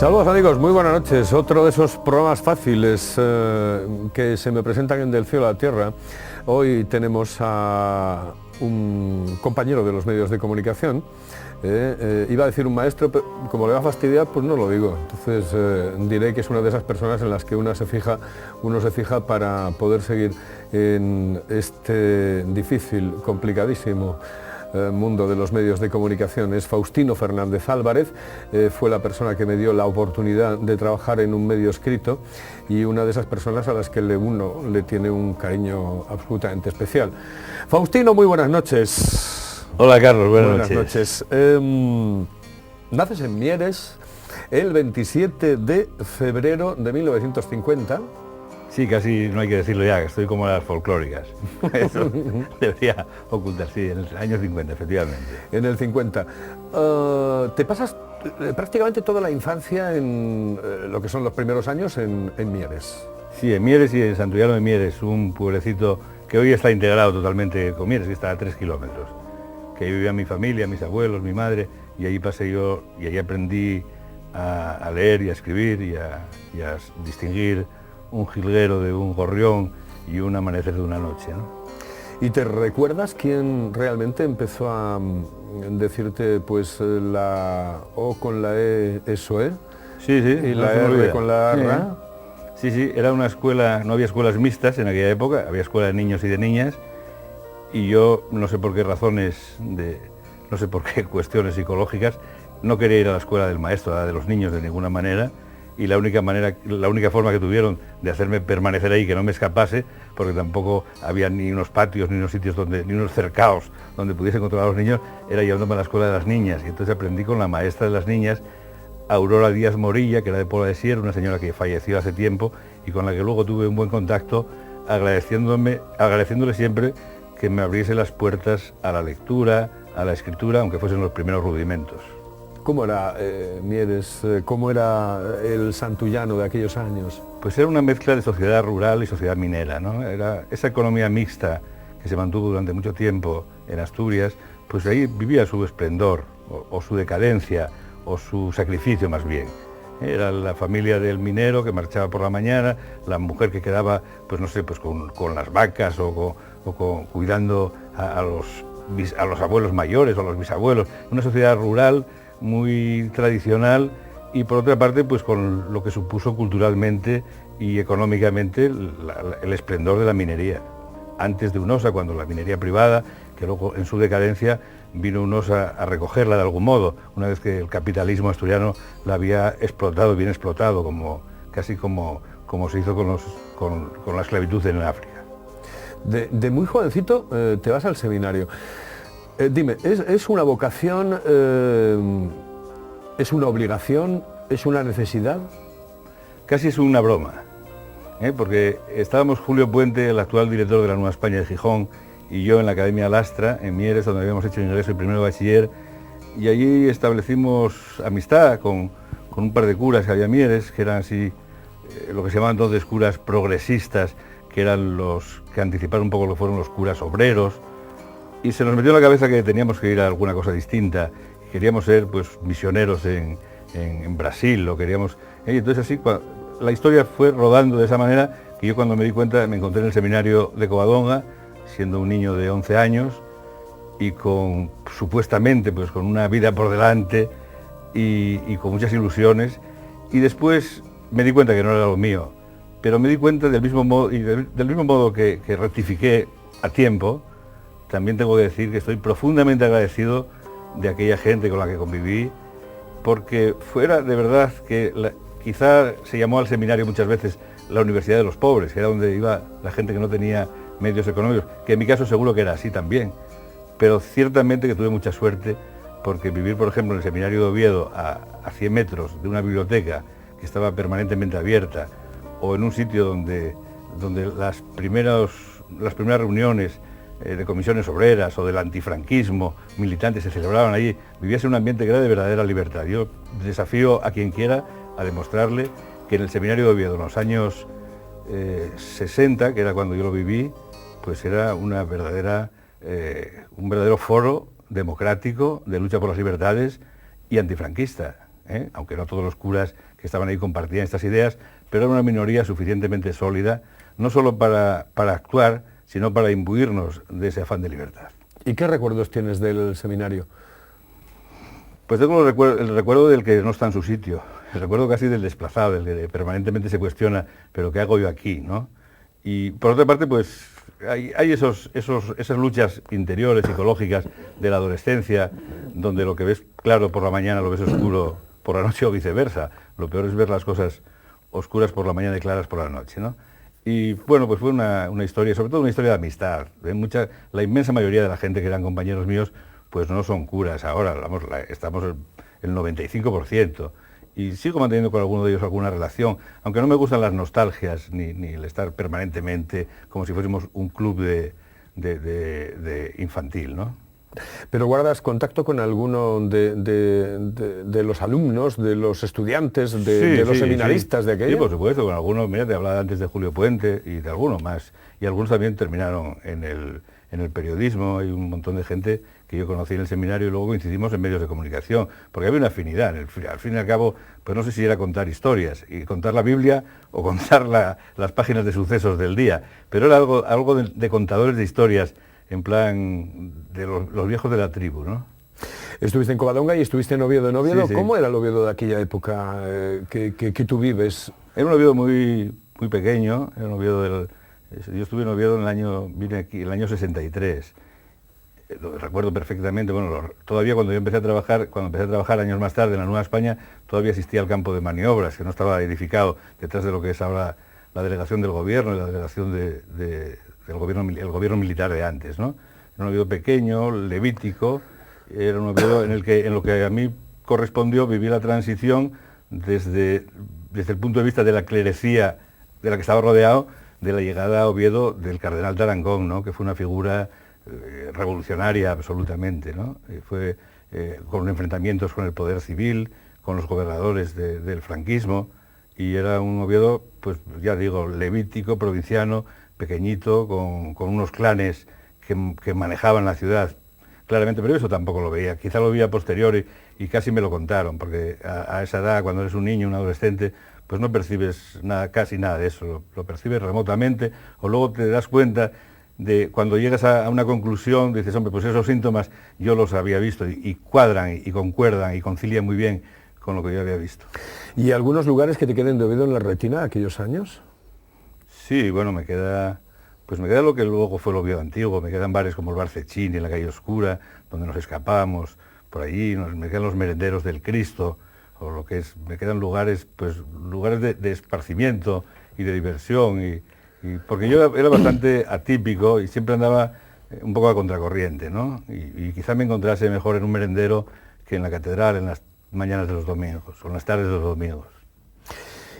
Saludos amigos, muy buenas noches. Otro de esos programas fáciles que se me presentan en Del Cielo a la Tierra. Hoy tenemos a un compañero de los medios de comunicación. Iba a decir un maestro, pero como le va a fastidiar, pues no lo digo. Entonces diré que es una de esas personas en las que uno se fija para poder seguir en este difícil, complicadísimo mundo de los medios de comunicación. Es Faustino Fernández Álvarez, fue la persona que me dio la oportunidad de trabajar en un medio escrito y una de esas personas a las que uno le tiene un cariño absolutamente especial. Faustino, muy buenas noches. Hola Carlos, buenas noches. Naces en Mieres el 27 de febrero de 1950. Sí, casi no hay que decirlo ya, que estoy como las folclóricas. Eso debería ocultar, sí, en el año 50, efectivamente. En el 50. Te pasas prácticamente toda la infancia en lo que son los primeros años en Mieres. Sí, en Mieres y en Santullano de Mieres, un pueblecito que hoy está integrado totalmente con Mieres, que está a 3 kilómetros. Que ahí vivía mi familia, mis abuelos, mi madre, y allí pasé yo, y allí aprendí a leer y a escribir y a distinguir un jilguero de un gorrión y un amanecer de una noche, ¿no? ¿Y te recuerdas quién realmente empezó a decirte pues la O con la E, eso es? Sí, sí. Y la R con la R. Sí, sí, era una escuela, no había escuelas mixtas en aquella época, había escuela de niños y de niñas, y yo, no sé por qué razones, no sé por qué cuestiones psicológicas, no quería ir a la escuela del maestro, a la de los niños de ninguna manera, y la única forma que tuvieron de hacerme permanecer ahí, que no me escapase, porque tampoco había ni unos patios, ni unos sitios ni unos cercaos donde pudiese controlar a los niños, era llevándome a la escuela de las niñas. Y entonces aprendí con la maestra de las niñas, Aurora Díaz Morilla, que era de Pola de Sier, una señora que falleció hace tiempo y con la que luego tuve un buen contacto, agradeciéndole siempre que me abriese las puertas a la lectura, a la escritura, aunque fuesen los primeros rudimentos. ¿Cómo era Mieres? ¿Cómo era el santullano de aquellos años? Pues era una mezcla de sociedad rural y sociedad minera, ¿no? Era esa economía mixta que se mantuvo durante mucho tiempo en Asturias, pues ahí vivía su esplendor, o su decadencia, o su sacrificio más bien. Era la familia del minero que marchaba por la mañana, la mujer que quedaba, pues no sé, pues con las vacas o cuidando a los abuelos mayores o a los bisabuelos. Una sociedad rural muy tradicional y por otra parte pues con lo que supuso culturalmente y económicamente el esplendor de la minería. Antes de Unosa, cuando la minería privada, que luego en su decadencia vino Unosa a recogerla de algún modo, una vez que el capitalismo asturiano la había explotado, bien explotado, casi como se hizo con la esclavitud en África. De muy jovencito te vas al seminario. Dime, ¿es una vocación, es una obligación, es una necesidad? Casi es una broma, porque estábamos Julio Puente, el actual director de la Nueva España de Gijón, y yo en la Academia Lastra, en Mieres, donde habíamos hecho el ingreso y primero bachiller, y allí establecimos amistad con un par de curas que había en Mieres, que eran así, lo que se llamaban entonces curas progresistas, que eran los que anticiparon un poco lo que fueron los curas obreros, y se nos metió en la cabeza que teníamos que ir a alguna cosa distinta. Queríamos ser pues misioneros en Brasil, lo queríamos. Y entonces así la historia fue rodando de esa manera que yo cuando me di cuenta me encontré en el seminario de Covadonga, siendo un niño de 11 años y supuestamente pues con una vida por delante y con muchas ilusiones. Y después me di cuenta que no era lo mío, pero me di cuenta del mismo modo que rectifiqué a tiempo. También tengo que decir que estoy profundamente agradecido de aquella gente con la que conviví, porque fuera de verdad que quizá se llamó al seminario muchas veces la Universidad de los Pobres, que era donde iba la gente que no tenía medios económicos, que en mi caso seguro que era así también, pero ciertamente que tuve mucha suerte, porque vivir, por ejemplo, en el seminario de Oviedo a 100 metros de una biblioteca que estaba permanentemente abierta, o en un sitio donde las primeras reuniones de comisiones obreras o del antifranquismo, militantes se celebraban allí, viviese un ambiente que era de verdadera libertad. Yo desafío a quien quiera a demostrarle que en el seminario de Oviedo, en los años 60, que era cuando yo lo viví, pues era un verdadero foro democrático de lucha por las libertades y antifranquista. aunque no todos los curas que estaban ahí compartían estas ideas, pero era una minoría suficientemente sólida, no solo para actuar, sino para imbuirnos de ese afán de libertad. ¿Y qué recuerdos tienes del seminario? Pues tengo el recuerdo del que no está en su sitio, el recuerdo casi del desplazado, del que permanentemente se cuestiona, pero ¿qué hago yo aquí, no? Y por otra parte, pues hay esas luchas interiores, psicológicas de la adolescencia, donde lo que ves claro por la mañana lo ves oscuro por la noche o viceversa. Lo peor es ver las cosas oscuras por la mañana y claras por la noche, ¿no? Y bueno, pues fue una historia, sobre todo una historia de amistad. La inmensa mayoría de la gente que eran compañeros míos, pues no son curas ahora, estamos el 95%. Y sigo manteniendo con alguno de ellos alguna relación, aunque no me gustan las nostalgias ni el estar permanentemente como si fuésemos un club de infantil, ¿no? ¿Pero guardas contacto con alguno de los alumnos, de los estudiantes, de los seminaristas de aquello? Sí, por supuesto, con algunos, mira, te hablaba antes de Julio Puente y de algunos más. Y algunos también terminaron en el periodismo. Hay un montón de gente que yo conocí en el seminario y luego coincidimos en medios de comunicación, porque había una afinidad. Al fin y al cabo, pues no sé si era contar historias, y contar la Biblia o contar las páginas de sucesos del día, pero era algo de contadores de historias, en plan de los viejos de la tribu, ¿no? Estuviste en Covadonga y estuviste en Oviedo. ¿En Oviedo? Sí. ¿Cómo era el Oviedo de aquella época que tú vives? Era un Oviedo muy, muy pequeño, era un Oviedo yo estuve en Oviedo vine aquí en el año 63. Lo recuerdo perfectamente, bueno, todavía cuando empecé a trabajar años más tarde en la Nueva España, todavía existía el campo de maniobras, que no estaba edificado detrás de lo que es ahora la delegación del gobierno y la delegación el gobierno militar de antes, ¿no? Era un Oviedo pequeño, levítico, era un Oviedo en lo que a mí correspondió vivir la transición desde el punto de vista de la clerecía de la que estaba rodeado, de la llegada a Oviedo del cardenal Tarancón, ¿no? Que fue una figura revolucionaria absolutamente, ¿no? Fue con enfrentamientos con el poder civil, con los gobernadores del franquismo, y era un Oviedo, pues ya digo, levítico, provinciano, pequeñito, con unos clanes que manejaban la ciudad claramente, pero eso tampoco lo veía, quizá lo vi a posteriori y casi me lo contaron, porque a esa edad, cuando eres un niño, un adolescente, pues no percibes casi nada de eso, lo percibes remotamente, o luego te das cuenta de cuando llegas a una conclusión, dices, hombre, pues esos síntomas yo los había visto y cuadran y concuerdan y concilian muy bien con lo que yo había visto. ¿Y algunos lugares que te queden de Oviedo en la retina de aquellos años? Sí, bueno, me queda lo que luego fue el Oviedo antiguo, me quedan bares como el Bar Cecchini, en la calle Oscura, donde nos escapábamos, por allí, me quedan los merenderos del Cristo, o me quedan lugares de esparcimiento y de diversión, porque yo era bastante atípico y siempre andaba un poco a contracorriente, ¿no? Y quizá me encontrase mejor en un merendero que en la catedral, en las mañanas de los domingos, o en las tardes de los domingos.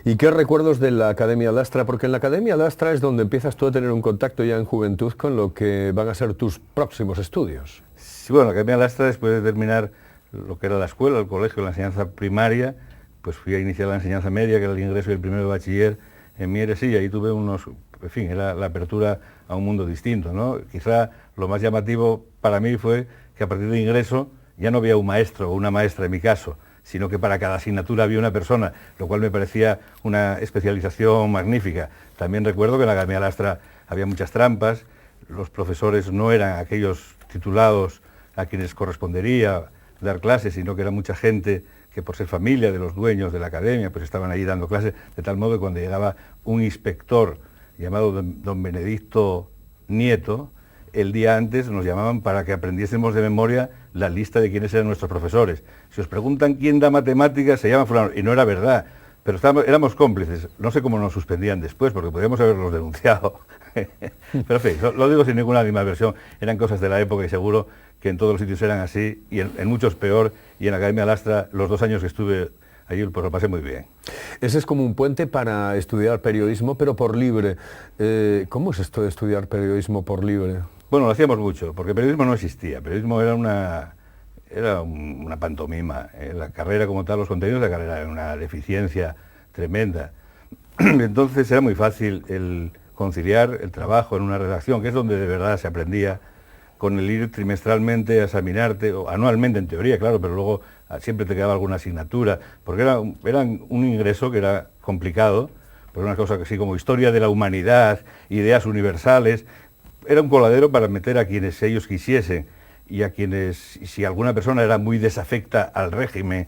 ¿Y qué recuerdos de la Academia Lastra? Porque en la Academia Lastra es donde empiezas tú a tener un contacto ya en juventud con lo que van a ser tus próximos estudios. Sí, bueno, la Academia Lastra, después de terminar lo que era la escuela, el colegio, la enseñanza primaria, pues fui a iniciar la enseñanza media, que era el ingreso y el primero de bachiller en Mieres, y ahí tuve era la apertura a un mundo distinto, ¿no? Quizá lo más llamativo para mí fue que a partir de ingreso ya no había un maestro o una maestra en mi caso, sino que para cada asignatura había una persona, lo cual me parecía una especialización magnífica. También recuerdo que en la Academia Lastra había muchas trampas, los profesores no eran aquellos titulados a quienes correspondería dar clases, sino que era mucha gente que por ser familia de los dueños de la academia, pues estaban allí dando clases, de tal modo que cuando llegaba un inspector llamado don Benedicto Nieto, el día antes nos llamaban para que aprendiésemos de memoria la lista de quiénes eran nuestros profesores. Si os preguntan quién da matemáticas, se llama fulano, y no era verdad, pero éramos cómplices. No sé cómo nos suspendían después, porque podríamos haberlos denunciado. Pero en fin, lo digo sin ninguna animadversión, eran cosas de la época y seguro que en todos los sitios eran así, y en muchos peor, y en la Academia Lastra, los 2 años que estuve allí, pues lo pasé muy bien. Ese es como un puente para estudiar periodismo, pero por libre. ¿Cómo es esto de estudiar periodismo por libre? Bueno, lo hacíamos mucho, porque periodismo no existía, periodismo era una pantomima. La carrera como tal, los contenidos de la carrera eran una deficiencia tremenda. Entonces era muy fácil el conciliar el trabajo en una redacción, que es donde de verdad se aprendía, con el ir trimestralmente a examinarte, o anualmente en teoría, claro, pero luego siempre te quedaba alguna asignatura, porque eran un ingreso que era complicado, por una cosa así como historia de la humanidad, ideas universales, era un coladero para meter a quienes ellos quisiesen, y a quienes, si alguna persona era muy desafecta al régimen,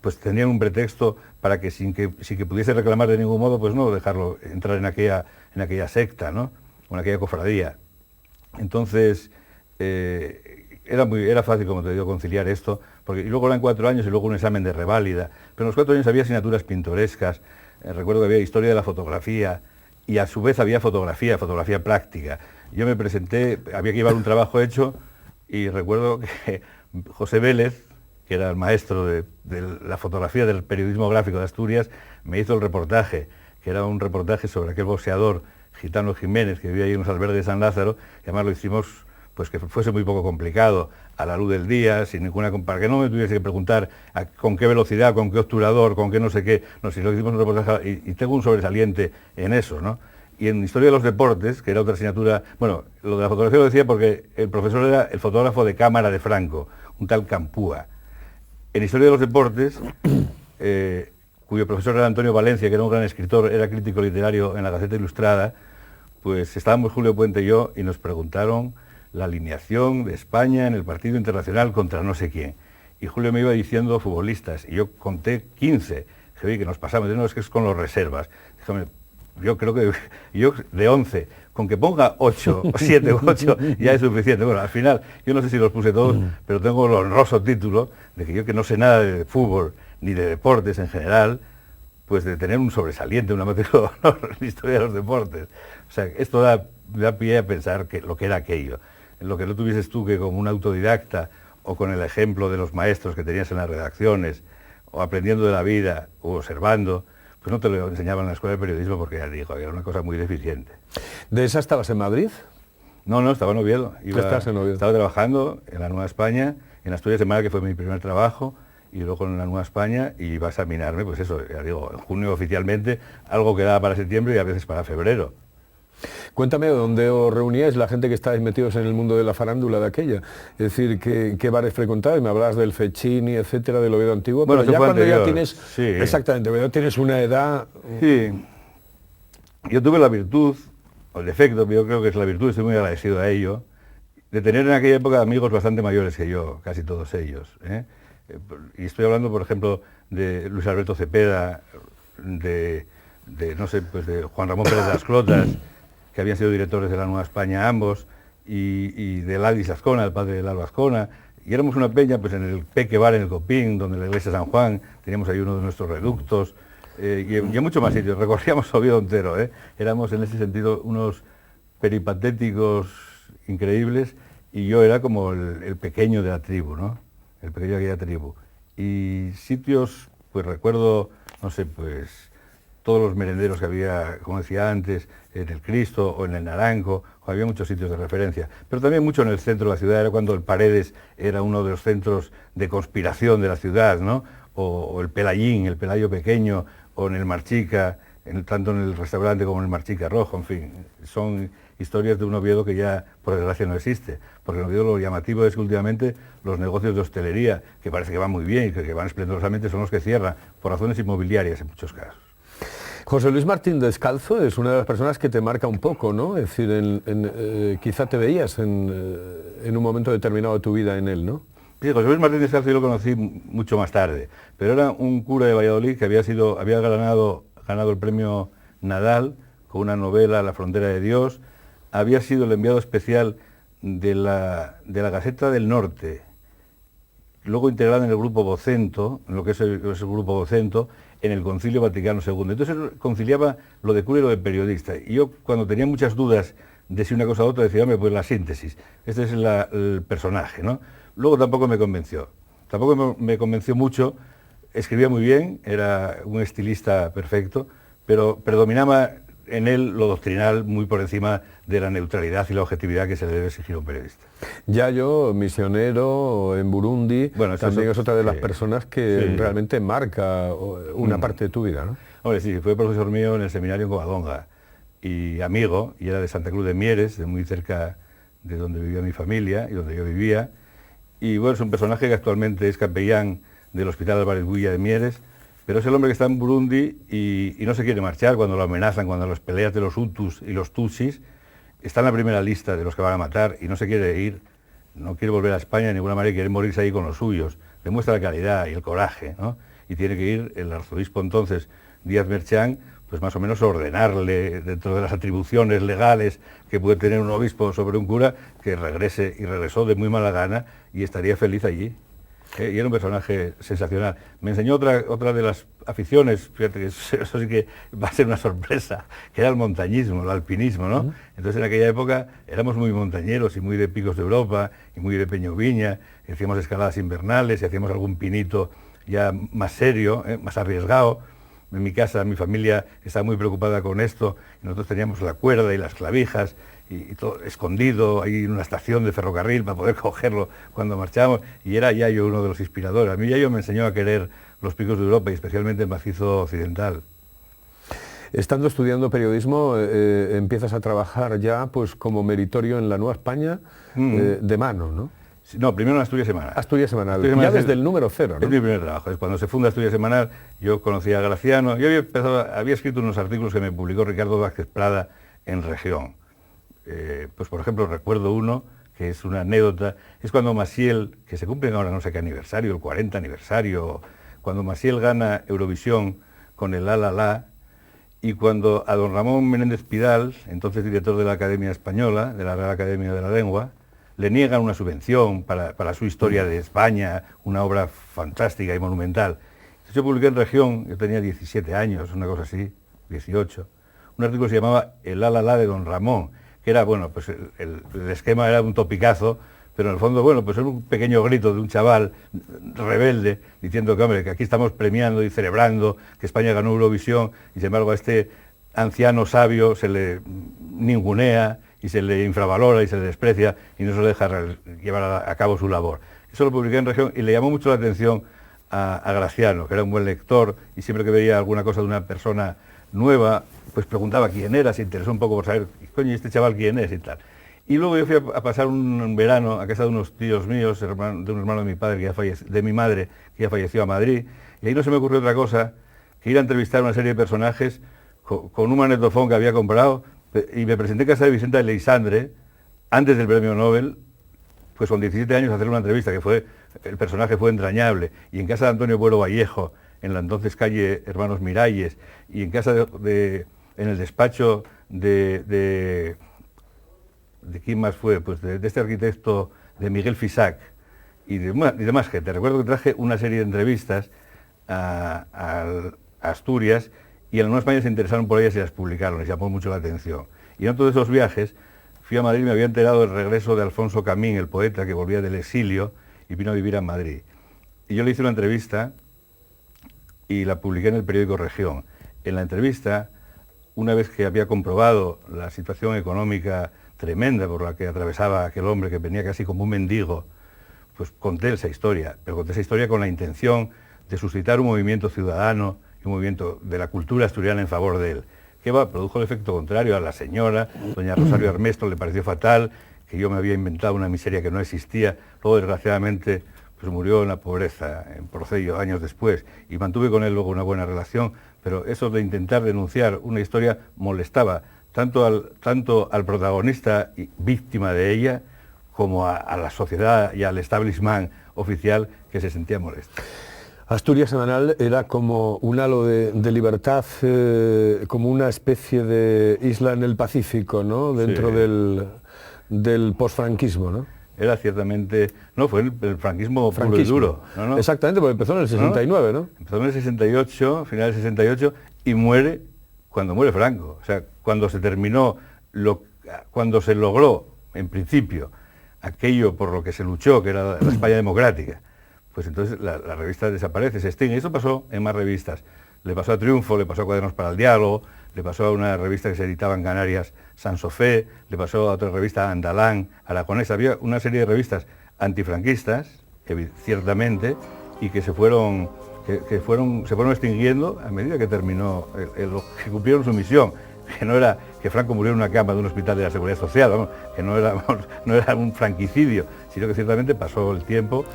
pues tenían un pretexto para que sin que pudiese reclamar de ningún modo, pues no dejarlo entrar en aquella secta, ¿no? O en aquella cofradía. Entonces, era fácil, como te digo, conciliar esto, porque y luego eran 4 años y luego un examen de reválida, pero en los 4 años había asignaturas pintorescas, recuerdo que había historia de la fotografía, y a su vez había fotografía práctica. Yo me presenté, había que llevar un trabajo hecho, y recuerdo que José Vélez, que era el maestro de la fotografía del periodismo gráfico de Asturias, me hizo el reportaje, que era un reportaje sobre aquel boxeador Gitano Jiménez, que vivía ahí en los albergues de San Lázaro, y además lo hicimos pues que fuese muy poco complicado, a la luz del día, sin ninguna... para que no me tuviese que preguntar con qué velocidad, con qué obturador, con qué no sé qué, no, si lo hicimos un reportaje, y tengo un sobresaliente en eso, ¿no? Y en Historia de los Deportes, que era otra asignatura, bueno, lo de la fotografía lo decía porque el profesor era el fotógrafo de cámara de Franco, un tal Campúa. En Historia de los Deportes, cuyo profesor era Antonio Valencia, que era un gran escritor, era crítico literario en la Gaceta Ilustrada, pues estábamos Julio Puente y yo y nos preguntaron la alineación de España en el partido internacional contra no sé quién. Y Julio me iba diciendo futbolistas, y yo conté 15, que oye, que nos pasamos, no, es que es con los reservas. Díjame, yo creo que yo de 11, con que ponga 8, 7 u 8, ya es suficiente. Bueno, al final, yo no sé si los puse todos, pero tengo el honroso título de que yo, que no sé nada de fútbol ni de deportes en general, pues de tener un sobresaliente, una materia de honor en la historia de los deportes. O sea, esto da pie a pensar que lo que era aquello. Lo que no tuvieses tú que como un autodidacta o con el ejemplo de los maestros que tenías en las redacciones, o aprendiendo de la vida, o observando, pues no te lo enseñaban en la escuela de periodismo porque ya digo, era una cosa muy deficiente. ¿De esa estabas en Madrid? No, estaba en Oviedo. ¿Estás en Oviedo? Estaba trabajando en la Nueva España, en Asturias de Mar, que fue mi primer trabajo, y luego en la Nueva España, y iba a examinarme, pues eso, ya digo, en junio oficialmente, algo que daba para septiembre y a veces para febrero. Cuéntame dónde os reuníais la gente que estáis metidos en el mundo de la farándula de aquella. Es decir, ¿qué bares frecuentabais? Me hablabas del Fechini, etcétera, del Oviedo antiguo, bueno, pero ya cuando anterior. Ya tienes... Sí. Exactamente, ya tienes una edad... Sí. Yo tuve la virtud, o el defecto, yo creo que es la virtud, estoy muy agradecido a ello, de tener en aquella época amigos bastante mayores que yo, casi todos ellos. Y estoy hablando, por ejemplo, de Luis Alberto Cepeda, de Juan Ramón Pérez de las Clotas, que habían sido directores de la Nueva España ambos, y de Ladis Azcona, el padre de Lalo Azcona, y éramos una peña pues en el Peque Bar en el Copín, donde la iglesia de San Juan, teníamos ahí uno de nuestros reductos, y en muchos más sitios, recorríamos Oviedo entero, éramos en ese sentido unos peripatéticos increíbles, y yo era como el pequeño de la tribu, ¿no? El pequeño de aquella tribu. Y sitios, pues recuerdo, no sé, pues todos los merenderos que había, como decía antes, en el Cristo o en el Naranco, había muchos sitios de referencia, pero también mucho en el centro de la ciudad, era cuando el Paredes era uno de los centros de conspiración de la ciudad, ¿no? O el Pelayín, el Pelayo Pequeño, o en el Marchica, tanto en el restaurante como en el Marchica Rojo, en fin, son historias de un Oviedo que ya, por desgracia, no existe, porque en Oviedo lo llamativo es que últimamente los negocios de hostelería, que parece que van muy bien y que van esplendorosamente, son los que cierran, por razones inmobiliarias en muchos casos. José Luis Martín Descalzo es una de las personas que te marca un poco, ¿no? Es decir, quizá te veías en un momento determinado de tu vida en él, ¿no? Sí, José Luis Martín Descalzo yo lo conocí mucho más tarde, pero era un cura de Valladolid que había ganado el premio Nadal con una novela, La frontera de Dios, había sido el enviado especial de la Gaceta del Norte, luego integrado en el Grupo Vocento, en lo que es el Grupo Vocento, en el Concilio Vaticano II. Entonces él conciliaba lo de cura y lo de periodista. Y yo, cuando tenía muchas dudas de si una cosa u otra, decía, hombre, pues la síntesis. Este es el personaje, ¿no? Luego tampoco me convenció. Tampoco me convenció mucho. Escribía muy bien, era un estilista perfecto, pero predominaba en él lo doctrinal muy por encima de la neutralidad y la objetividad que se le debe exigir a un periodista. Yayo, misionero en Burundi, bueno, también es otra de las personas que realmente marca una parte de tu vida, ¿no? Hombre, sí, fue profesor mío en el seminario en Covadonga y amigo, y era de Santa Cruz de Mieres, de muy cerca de donde vivía mi familia y donde yo vivía, y bueno, es un personaje que actualmente es capellán del Hospital Álvarez Builla de Mieres, pero es el hombre que está en Burundi y no se quiere marchar cuando lo amenazan, cuando las peleas de los Hutus y los Tutsis, está en la primera lista de los que van a matar y no se quiere ir, no quiere volver a España de ninguna manera, quiere morirse ahí con los suyos, demuestra la calidad y el coraje, ¿no? Y tiene que ir el arzobispo entonces, Díaz Merchán, pues más o menos ordenarle, dentro de las atribuciones legales que puede tener un obispo sobre un cura, que regrese, y regresó de muy mala gana y estaría feliz allí. Y era un personaje sensacional. Me enseñó otra de las aficiones, fíjate que eso sí que va a ser una sorpresa, que era el montañismo, el alpinismo, ¿no? Entonces en aquella época éramos muy montañeros y muy de picos de Europa y muy de Peño Viña, y hacíamos escaladas invernales y hacíamos algún pinito ya más serio, más arriesgado. En mi casa, mi familia estaba muy preocupada con esto, y nosotros teníamos la cuerda y las clavijas, y todo escondido ahí en una estación de ferrocarril para poder cogerlo cuando marchábamos, y era Yayo uno de los inspiradores. A mí Yayo me enseñó a querer los picos de Europa y especialmente el macizo occidental. Estando estudiando periodismo, empiezas a trabajar ya pues como meritorio en La Nueva España, de mano, ¿no? No, primero en Asturias Semanal. Asturias Semanal, ya desde el número 0, ¿no? Es mi primer trabajo. Es cuando se funda Asturias Semanal, yo conocí a Graciano. Yo había escrito unos artículos que me publicó Ricardo Vázquez Prada en Región. Pues por ejemplo, recuerdo uno, que es una anécdota, es cuando Maciel, que se cumple ahora no sé qué aniversario, el 40 aniversario, cuando Maciel gana Eurovisión con el La La La, y cuando a don Ramón Menéndez Pidal, entonces director de la Academia Española, de la Real Academia de la Lengua, le niegan una subvención para su historia de España, una obra fantástica y monumental. Entonces yo publiqué en Región, yo tenía 17 años, una cosa así, 18, un artículo que se llamaba El La La La de don Ramón, que era, bueno, pues el esquema era un topicazo, pero en el fondo, bueno, pues era un pequeño grito de un chaval rebelde, diciendo que, hombre, que aquí estamos premiando y celebrando que España ganó Eurovisión, y sin embargo a este anciano sabio se le ningunea, y se le infravalora y se le desprecia y no se le deja llevar a cabo su labor. Eso lo publiqué en Región y le llamó mucho la atención a Graciano, que era un buen lector y siempre que veía alguna cosa de una persona nueva, pues preguntaba quién era, se interesó un poco por saber, coño, ¿y este chaval quién es? Y tal. Y luego yo fui a pasar un verano a casa de unos tíos míos, de un hermano de mi padre, de mi madre, que ya falleció, a Madrid, y ahí no se me ocurrió otra cosa que ir a entrevistar a una serie de personajes con un magnetofón que había comprado, y me presenté en casa de Vicenta de Leisandre, antes del premio Nobel, pues con 17 años a hacer una entrevista, el personaje fue entrañable, y en casa de Antonio Buero Vallejo, en la entonces calle Hermanos Miralles, y en casa en el despacho de quién más fue, pues de este arquitecto, de Miguel Fisac, y de más gente. Recuerdo que traje una serie de entrevistas a Asturias, y en la Nueva España se interesaron por ellas y las publicaron, les llamó mucho la atención. Y en otro de esos viajes fui a Madrid y me había enterado del regreso de Alfonso Camín, el poeta que volvía del exilio y vino a vivir a Madrid. Y yo le hice una entrevista y la publiqué en el periódico Región. En la entrevista, una vez que había comprobado la situación económica tremenda por la que atravesaba aquel hombre que venía casi como un mendigo, pues conté esa historia, pero conté esa historia con la intención de suscitar un movimiento ciudadano, un movimiento de la cultura asturiana en favor de él, que produjo el efecto contrario. A la señora, doña Rosario Armesto, le pareció fatal, que yo me había inventado una miseria que no existía. Luego, desgraciadamente, pues murió en la pobreza, en Procello, años después, y mantuve con él luego una buena relación, pero eso de intentar denunciar una historia molestaba tanto al protagonista y víctima de ella, como a la sociedad y al establishment oficial, que se sentía molesto. Asturias Semanal era como un halo de libertad, como una especie de isla en el Pacífico, ¿no? Dentro del posfranquismo, ¿no? Era ciertamente... No, fue el franquismo puro y duro. ¿No? Exactamente, porque empezó en el 69, ¿no? Empezó en el 68, final del 68, y muere cuando muere Franco. O sea, cuando se terminó, cuando se logró, en principio, aquello por lo que se luchó, que era la España democrática, pues entonces la revista desaparece, se extingue. Y eso pasó en más revistas. Le pasó a Triunfo, le pasó a Cuadernos para el Diálogo, le pasó a una revista que se editaba en Canarias, San Sofé, le pasó a otra revista, Andalán, Aragonesa. Había una serie de revistas antifranquistas, ciertamente, y que se fueron extinguiendo a medida que terminó, que cumplieron su misión, que no era que Franco murió en una cama de un hospital de la Seguridad Social, vamos, que no era un franquicidio, sino que ciertamente pasó el tiempo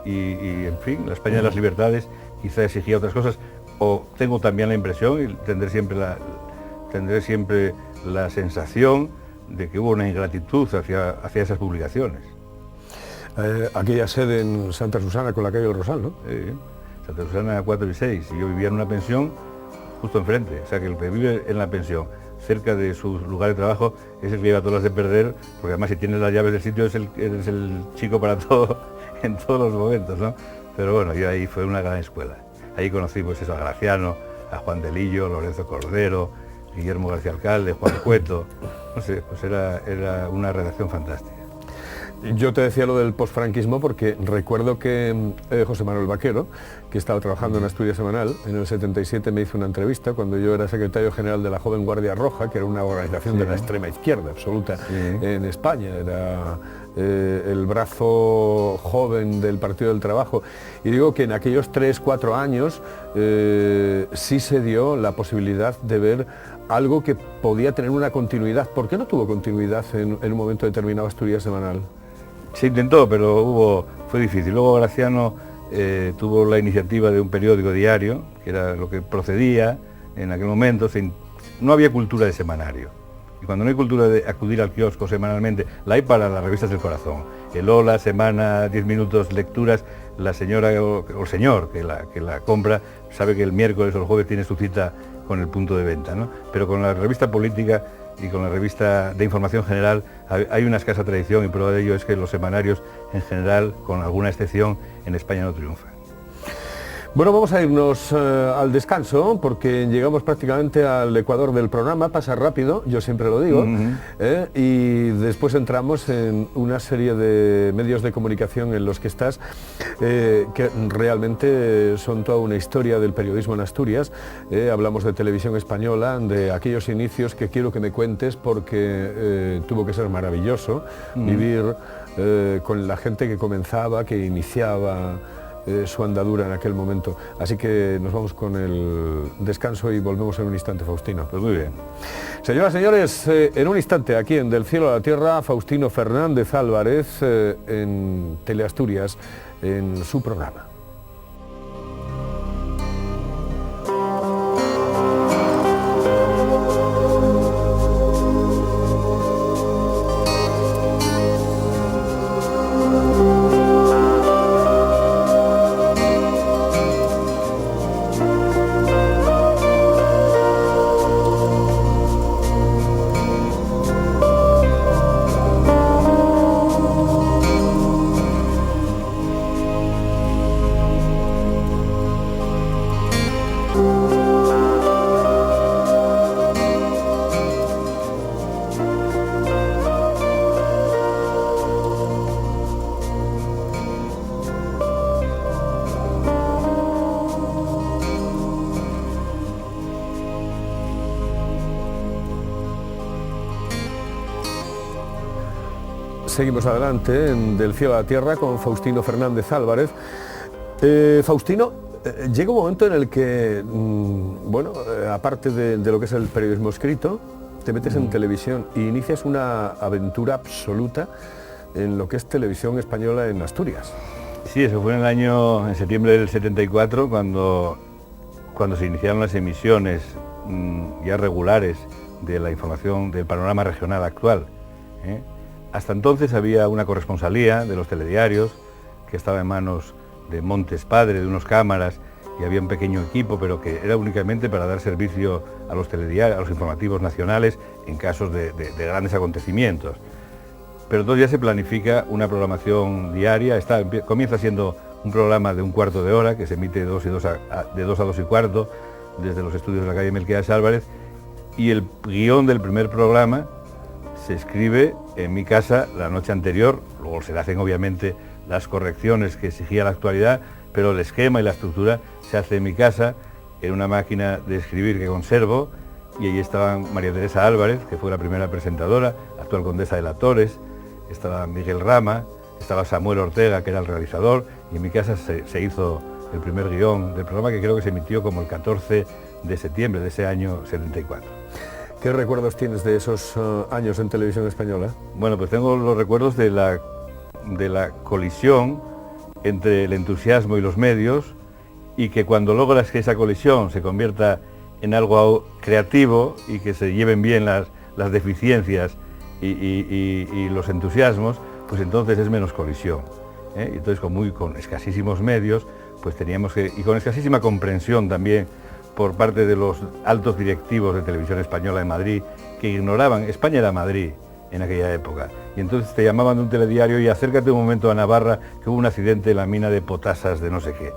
y en fin, la España de las libertades quizá exigía otras cosas, o tengo también la impresión, y tendré siempre la sensación de que hubo una ingratitud hacia esas publicaciones. Aquella sede en Santa Susana con la calle del Rosal, ¿no? Santa Susana 4 y 6, y yo vivía en una pensión justo enfrente, o sea que el que vive en la pensión cerca de su lugar de trabajo es el que lleva todas las de perder, porque además si tienes las llaves del sitio eres el chico para todo, en todos los momentos, ¿no? Pero bueno, yo ahí fue una gran escuela. Ahí conocí pues eso, a Graciano, a Juan de Lillo, Lorenzo Cordero, Guillermo García Alcalde, Juan Cueto, no sé, pues era una redacción fantástica. Yo te decía lo del posfranquismo porque recuerdo que José Manuel Vaquero, que estaba trabajando en Asturias Semanal, en el 77 me hizo una entrevista cuando yo era secretario general de la Joven Guardia Roja, que era una organización de la extrema izquierda absoluta en España, era el brazo joven del Partido del Trabajo, y digo que en aquellos 3-4 años sí se dio la posibilidad de ver algo que podía tener una continuidad. ¿Por qué no tuvo continuidad en un momento determinado Asturias Semanal? Se intentó, pero fue difícil. Luego Graciano tuvo la iniciativa de un periódico diario, que era lo que procedía en aquel momento. No había cultura de semanario. Y cuando no hay cultura de acudir al kiosco semanalmente, la hay para las revistas del corazón. El Hola, Semana, 10 minutos, lecturas. La señora o el señor que la compra sabe que el miércoles o el jueves tiene su cita con el punto de venta, ¿no? Pero con la revista política y con la revista de información general hay una escasa tradición, y prueba de ello es que los semanarios en general, con alguna excepción, en España no triunfan. Bueno, vamos a irnos al descanso porque llegamos prácticamente al ecuador del programa, pasa rápido, yo siempre lo digo, y después entramos en una serie de medios de comunicación en los que estás, que realmente son toda una historia del periodismo en Asturias. Hablamos de Televisión Española, de aquellos inicios que quiero que me cuentes porque tuvo que ser maravilloso vivir con la gente que comenzaba, que iniciaba su andadura en aquel momento. Así que nos vamos con el descanso y volvemos en un instante, Faustino. Pues muy bien. Señoras y señores, en un instante aquí en Del Cielo a la Tierra, Faustino Fernández Álvarez en Teleasturias, en su programa. Seguimos adelante en Del Cielo a la Tierra con Faustino Fernández Álvarez. Faustino, llega un momento en el que, bueno, aparte de lo que es el periodismo escrito, te metes en televisión e inicias una aventura absoluta en lo que es Televisión Española en Asturias. Sí, eso fue en septiembre del 74, cuando se iniciaron las emisiones ya regulares de la información del panorama regional actual. Hasta entonces había una corresponsalía de los telediarios que estaba en manos de Montes Padre, de unos cámaras, y había un pequeño equipo, pero que era únicamente para dar servicio a los telediarios, a los informativos nacionales en casos de grandes acontecimientos. Pero entonces ya se planifica una programación diaria. Comienza siendo un programa de un cuarto de hora que se emite de 2 a 2 y cuarto desde los estudios de la calle Melquiades Álvarez, y el guión del primer programa se escribe en mi casa la noche anterior. Luego se le hacen obviamente las correcciones que exigía la actualidad, pero el esquema y la estructura se hace en mi casa, en una máquina de escribir que conservo, y allí estaban María Teresa Álvarez, que fue la primera presentadora, actual condesa de la Torres, estaba Miguel Rama, estaba Samuel Ortega, que era el realizador, y en mi casa se hizo el primer guión del programa, que creo que se emitió como el 14 de septiembre de ese año 74. ¿Qué recuerdos tienes de esos años en televisión española? Bueno, pues tengo los recuerdos de la colisión entre el entusiasmo y los medios, y que cuando logras que esa colisión se convierta en algo creativo y que se lleven bien las deficiencias y los entusiasmos, pues entonces es menos colisión, ¿eh? Y entonces con escasísimos medios, pues teníamos que, y con escasísima comprensión también por parte de los altos directivos de Televisión Española de Madrid, que ignoraban, España era Madrid en aquella época, y entonces te llamaban de un telediario y acércate un momento a Navarra, que hubo un accidente en la mina de potasas de no sé qué.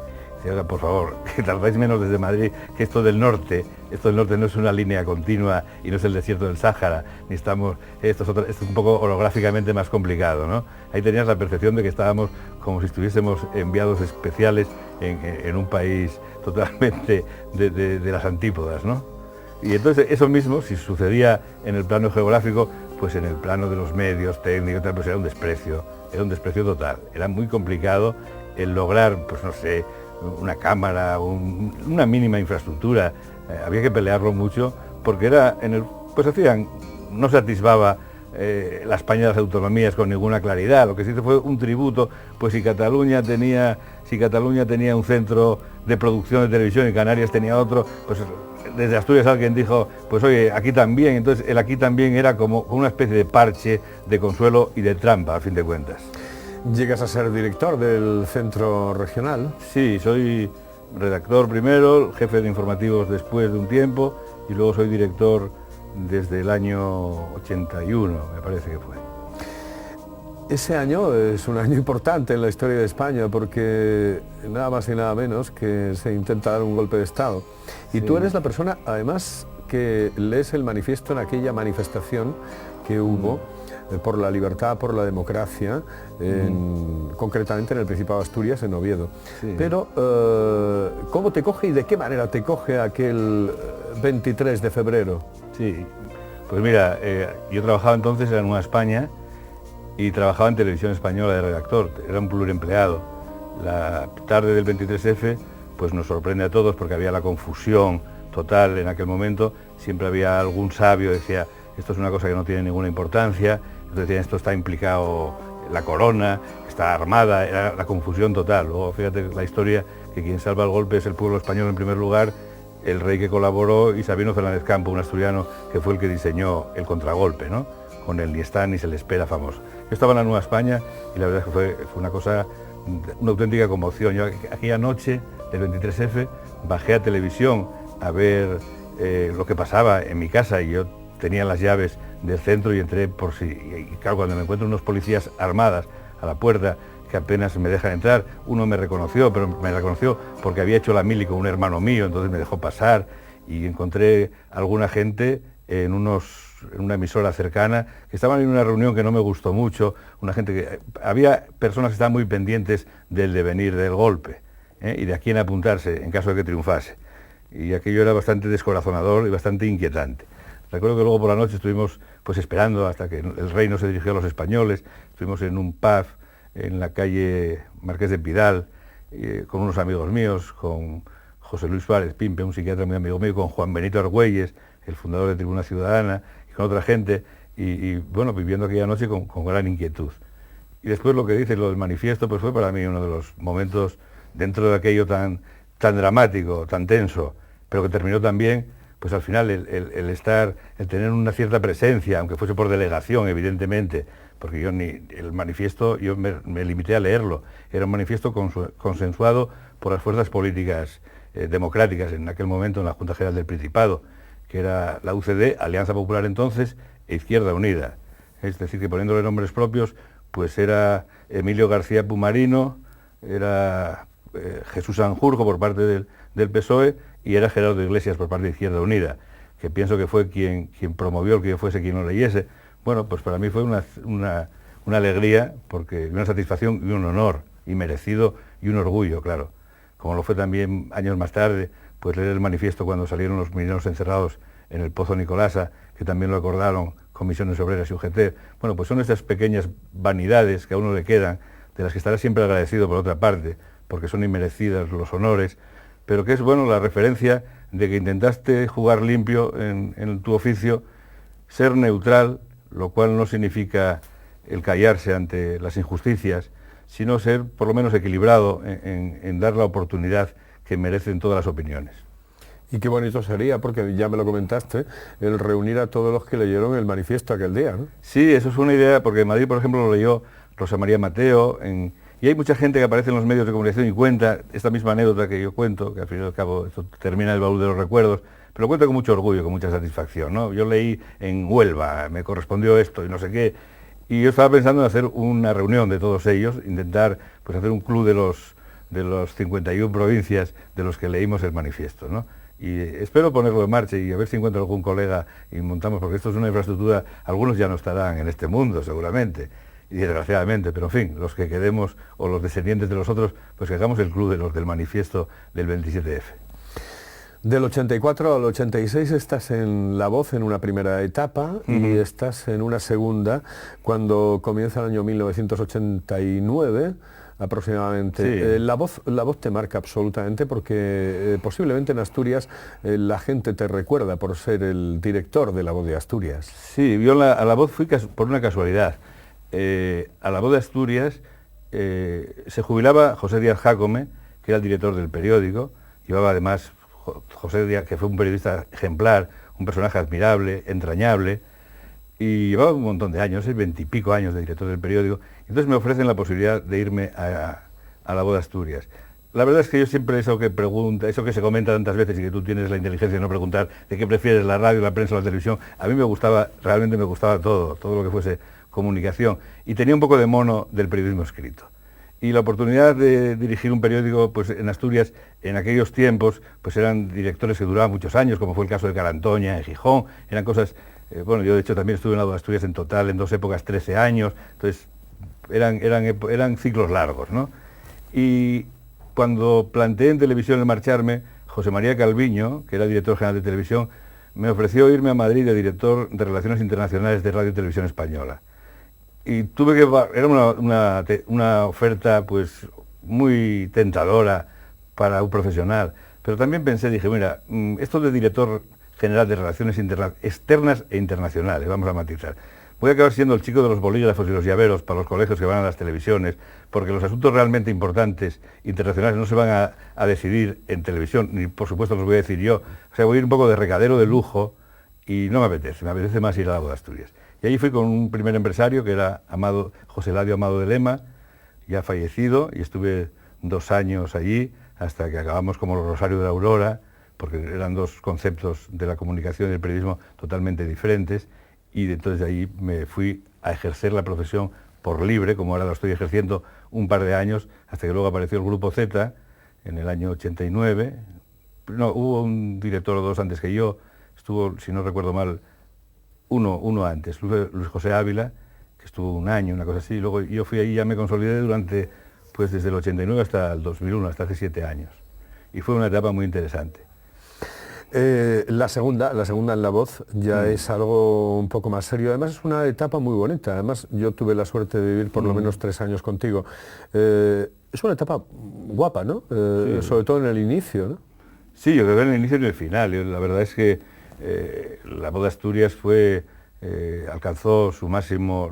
Oiga, por favor, que tardáis menos desde Madrid, que esto del norte no es una línea continua y no es el desierto del Sáhara, ni estamos, esto es un poco orográficamente más complicado, ¿no? Ahí tenías la percepción de que estábamos como si estuviésemos enviados especiales en un país totalmente de las antípodas, ¿no? Y entonces eso mismo, si sucedía en el plano geográfico, pues en el plano de los medios técnicos, pues era un desprecio total. Era muy complicado el lograr, pues no sé, una cámara, una mínima infraestructura. Había que pelearlo mucho porque era no se atisbaba la España de las autonomías con ninguna claridad. Lo que se hizo fue un tributo, pues si Cataluña tenía un centro de producción de televisión y Canarias tenía otro, pues desde Asturias alguien dijo, pues oye, aquí también. Entonces el aquí también era como una especie de parche, de consuelo y de trampa, a fin de cuentas. ¿Llegas a ser director del centro regional? Sí, soy redactor primero, jefe de informativos después de un tiempo, y luego soy director desde el año 81, me parece que fue. Ese año es un año importante en la historia de España porque nada más y nada menos que se intenta dar un golpe de Estado. Y sí, tú eres la persona, además, que lees el manifiesto en aquella manifestación que hubo por la libertad, por la democracia, concretamente en el Principado de Asturias, en Oviedo. Sí. Pero, ¿cómo te coge y de qué manera te coge aquel 23 de febrero? Sí, pues mira, yo trabajaba entonces en la Nueva España y trabajaba en Televisión Española de redactor, era un pluriempleado. La tarde del 23F pues nos sorprende a todos porque había la confusión total en aquel momento, siempre había algún sabio que decía, esto es una cosa que no tiene ninguna importancia, entonces decían, esto está implicado la corona, está armada, era la confusión total. Luego fíjate la historia, que quien salva el golpe es el pueblo español en primer lugar, el rey que colaboró y Sabino Fernández Campo, un asturiano que fue el que diseñó el contragolpe, ¿no? Con el ni está ni se le espera famoso. Yo estaba en la Nueva España y la verdad es que fue una cosa, una auténtica conmoción. Yo aquella noche del 23F bajé a televisión a ver lo que pasaba en mi casa, y yo tenía las llaves del centro y entré por si, y claro, cuando me encuentro unos policías armadas a la puerta que apenas me dejan entrar, uno me reconoció, pero me reconoció porque había hecho la mili con un hermano mío, entonces me dejó pasar, y encontré alguna gente en una emisora cercana que estaban en una reunión que no me gustó mucho, había personas que estaban muy pendientes del devenir del golpe, y de a quién apuntarse en caso de que triunfase, y aquello era bastante descorazonador y bastante inquietante. Recuerdo que luego por la noche estuvimos pues esperando hasta que el rey no se dirigió a los españoles, estuvimos en un pub en la calle Marqués de Pidal, con unos amigos míos, con José Luis Suárez Pimpe, un psiquiatra muy amigo mío, con Juan Benito Argüelles, el fundador de Tribuna Ciudadana, y con otra gente, y bueno, viviendo aquella noche con gran inquietud. Y después lo que dice, lo del manifiesto, pues fue para mí uno de los momentos dentro de aquello tan dramático, tan tenso, pero que terminó también, pues al final el tener una cierta presencia, aunque fuese por delegación, evidentemente, porque yo el manifiesto, yo me limité a leerlo, era un manifiesto consensuado por las fuerzas políticas democráticas en aquel momento en la Junta General del Principado, que era la UCD, Alianza Popular entonces, e Izquierda Unida. Es decir, que poniéndole nombres propios, pues era Emilio García Pumarino, era Jesús Sanjurjo por parte del PSOE, y era Gerardo Iglesias por parte de Izquierda Unida, que pienso que fue quien promovió el que yo fuese quien lo leyese. Bueno, pues para mí fue una alegría, porque una satisfacción y un honor, y merecido, y un orgullo, claro. Como lo fue también años más tarde, pues leer el manifiesto cuando salieron los mineros encerrados en el Pozo Nicolasa, que también lo acordaron Comisiones Obreras y UGT. Bueno, pues son estas pequeñas vanidades que a uno le quedan, de las que estará siempre agradecido por otra parte, porque son inmerecidas los honores, pero que es bueno la referencia de que intentaste jugar limpio en tu oficio ser neutral, lo cual no significa el callarse ante las injusticias, sino ser por lo menos equilibrado en dar la oportunidad que merecen todas las opiniones. Y qué bonito sería, porque ya me lo comentaste, el reunir a todos los que leyeron el manifiesto aquel día, ¿no? Sí, eso es una idea, porque en Madrid, por ejemplo, lo leyó Rosa María Mateo, y hay mucha gente que aparece en los medios de comunicación y cuenta esta misma anécdota que yo cuento, que al fin y al cabo esto termina el baúl de los recuerdos, pero lo cuento con mucho orgullo, con mucha satisfacción, ¿no? Yo leí en Huelva, me correspondió esto y no sé qué, y yo estaba pensando en hacer una reunión de todos ellos, intentar pues hacer un club de los 51 provincias de los que leímos el manifiesto, ¿no? Y espero ponerlo en marcha y a ver si encuentro algún colega y montamos, porque esto es una infraestructura, algunos ya no estarán en este mundo seguramente, y desgraciadamente, pero en fin, los que quedemos o los descendientes de los otros, pues que hagamos el club de los del manifiesto del 27F. Del 84 al 86 estás en La Voz en una primera etapa y estás en una segunda cuando comienza el año 1989 aproximadamente. Sí. La voz te marca absolutamente porque posiblemente en Asturias la gente te recuerda por ser el director de La Voz de Asturias. Sí, yo a La Voz fui por una casualidad. A La Voz de Asturias se jubilaba José Díaz Jácome, que era el director del periódico, llevaba además José Díaz, que fue un periodista ejemplar, un personaje admirable, entrañable, y llevaba un montón de años, 20 y pico años de director del periódico. Entonces me ofrecen la posibilidad de irme a La Voz de Asturias. La verdad es que yo siempre eso que se comenta tantas veces y que tú tienes la inteligencia de no preguntar de qué prefieres, la radio, la prensa o la televisión, a mí realmente me gustaba todo lo que fuese comunicación, y tenía un poco de mono del periodismo escrito. Y la oportunidad de dirigir un periódico pues en Asturias, en aquellos tiempos, pues eran directores que duraban muchos años, como fue el caso de Carantoña, en Gijón, eran cosas, bueno, yo de hecho también estuve en La Voz de Asturias en total, en 2 épocas, 13 años, entonces eran ciclos largos, ¿no? Y cuando planteé en televisión el marcharme, José María Calviño, que era director general de televisión, me ofreció irme a Madrid de director de Relaciones Internacionales de Radio y Televisión Española. Y era una oferta pues muy tentadora para un profesional, pero también dije, mira, esto de director general de Relaciones Externas e Internacionales, vamos a matizar, voy a acabar siendo el chico de los bolígrafos y los llaveros para los colegios que van a las televisiones, porque los asuntos realmente importantes internacionales no se van a decidir en televisión, ni por supuesto los voy a decir yo, o sea, voy a ir un poco de recadero de lujo y no me apetece más ir a La Voz de Asturias. Y allí fui con un primer empresario que era José Eladio Amado de Lema, ya fallecido, y estuve 2 años allí hasta que acabamos como los Rosario de la Aurora, porque eran 2 conceptos de la comunicación y del periodismo totalmente diferentes, y entonces de ahí me fui a ejercer la profesión por libre, como ahora lo estoy ejerciendo un par de años, hasta que luego apareció el Grupo Z en el año 89. No, hubo un director o 2 antes que yo, estuvo, si no recuerdo mal, uno antes, Luis José Ávila, que estuvo 1 año, una cosa así, y luego yo fui ahí, ya me consolidé durante, pues desde el 89 hasta el 2001, hasta hace 7 años. Y fue una etapa muy interesante. La segunda en La Voz ya es algo un poco más serio, además es una etapa muy bonita, además yo tuve la suerte de vivir por lo menos 3 años contigo. Es una etapa guapa, ¿no? Sí. Sobre todo en el inicio, ¿no? Sí, yo creo que en el inicio y en el final, la verdad es que La Voz de Asturias alcanzó su máximo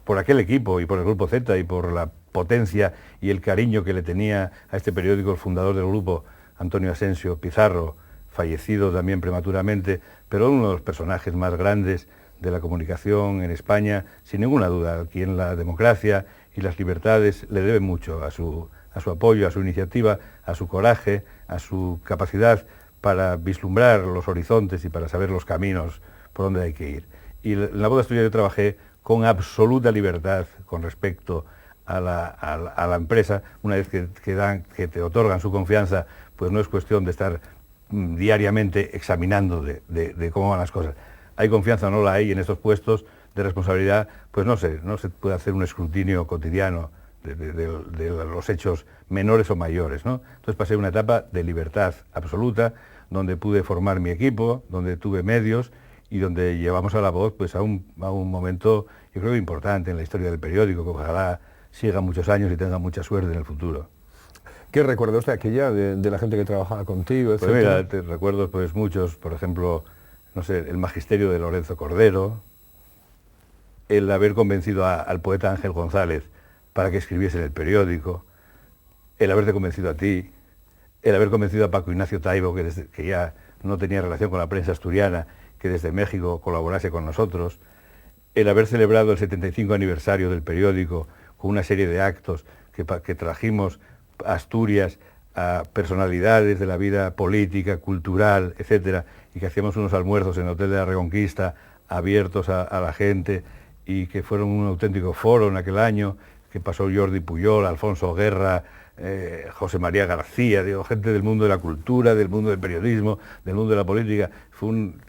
por aquel equipo y por el Grupo Z y por la potencia y el cariño que le tenía a este periódico el fundador del grupo, Antonio Asensio Pizarro, fallecido también prematuramente, pero uno de los personajes más grandes de la comunicación en España, sin ninguna duda, a quien la democracia y las libertades le deben mucho a su apoyo, a su iniciativa, a su coraje, a su capacidad para vislumbrar los horizontes y para saber los caminos por donde hay que ir. Y en La Voz de Asturias yo trabajé con absoluta libertad con respecto a la empresa. Una vez que te otorgan su confianza, pues no es cuestión de estar diariamente examinando de cómo van las cosas. Hay confianza o no la hay en estos puestos de responsabilidad, pues no se puede hacer un escrutinio cotidiano de los hechos menores o mayores, ¿no? Entonces pasé una etapa de libertad absoluta, donde pude formar mi equipo, donde tuve medios y donde llevamos a La Voz pues a un momento, yo creo, importante en la historia del periódico, que ojalá siga muchos años y tenga mucha suerte en el futuro. ¿Qué recuerdos de aquella, de la gente que trabajaba contigo, etcétera? Pues mira, te recuerdo pues muchos, por ejemplo, no sé, el magisterio de Lorenzo Cordero, el haber convencido al poeta Ángel González para que escribiese en el periódico, el haberte convencido a ti, el haber convencido a Paco Ignacio Taibo, que ya no tenía relación con la prensa asturiana, que desde México colaborase con nosotros, el haber celebrado el 75 aniversario del periódico con una serie de actos que trajimos a Asturias a personalidades de la vida política, cultural, etcétera, y que hacíamos unos almuerzos en el Hotel de la Reconquista abiertos a la gente y que fueron un auténtico foro en aquel año, que pasó Jordi Puyol, Alfonso Guerra, José María García, digo, gente del mundo de la cultura, del mundo del periodismo, del mundo de la política.